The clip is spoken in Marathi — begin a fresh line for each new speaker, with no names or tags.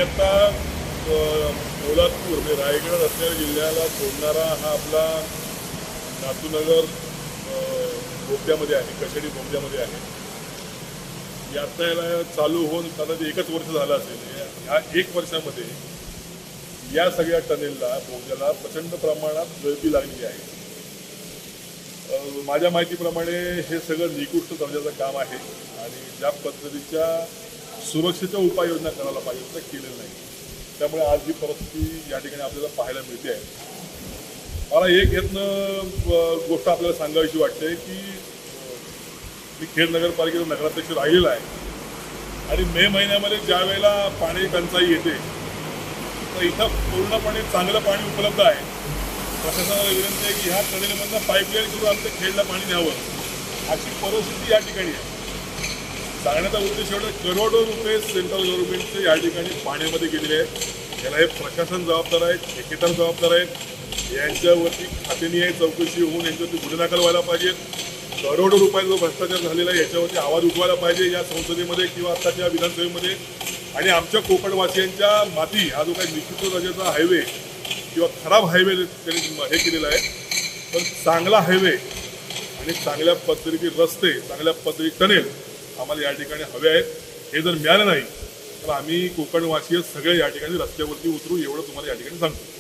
आता पोलादपूर म्हणजे रायगड रस्त्यावर जिल्ह्याला जोडणारा हा आपला नातूनगर बोगद्यामध्ये आहे, कशेडी बोगद्यामध्ये आहे. यात्रा याला चालू होऊन कदाचित एकच वर्ष झालं असेल. ह्या एक वर्षामध्ये या सगळ्या टनेलला बोगद्याला प्रचंड प्रमाणात गळती लागलेली आहे. माझ्या माहितीप्रमाणे हे सगळं निकृष्ट दर्जाचं काम आहे आणि ज्या पद्धतीच्या सुरक्षेच्या उपाययोजना करायला पाहिजे त्या केलेल्या नाही. त्यामुळे आज ही परिस्थिती या ठिकाणी आपल्याला पाहायला मिळते आहे. मला एक यातनं गोष्ट आपल्याला सांगायची वाटते की मी खेड नगरपालिकेचा नगराध्यक्ष राहिलेला आहे आणि मे महिन्यामध्ये ज्या वेळेला पाणी टंचाई येते तर इथं पूर्णपणे चांगलं पाणी उपलब्ध आहे. प्रशासनाला विनंती आहे की ह्या टनेलमधनं पाईपलाईन करून आमच्या खेडला पाणी न्यावं, अशी परिस्थिती या ठिकाणी आहे. सांगण्याचा उद्देश एवढा करोडो रुपये सेंट्रल गव्हर्नमेंटचे या ठिकाणी पाण्यामध्ये गेलेले आहेत. याला हे प्रशासन जबाबदार आहेत, ठेकेदार जबाबदार आहेत. यांच्यावरती खातेनिहाय चौकशी होऊन यांच्यावरती गुन्हे दाखल व्हायला पाहिजेत. करोडो रुपयाचा जो भ्रष्टाचार झालेला आहे याच्यावरती आवाज उठवायला पाहिजे या संसदेमध्ये किंवा आत्ताच्या विधानसभेमध्ये. आणि आमच्या कोकणवासियांच्या माती हा जो काही निकृष्ट दर्जाचा हायवे किंवा खराब हायवे त्यांनी हे केलेला आहे, पण चांगला हायवे आणि चांगल्या पद्धतीचे रस्ते, चांगल्या पद्धतीचे टनेल आम्हाला या ठिकाणी हवे आहेत. हे जर मिळालं नाही तर आम्ही कोकणवासीय सगळे या ठिकाणी रस्त्यावरती उतरू, एवढं तुम्हाला या ठिकाणी सांगतो.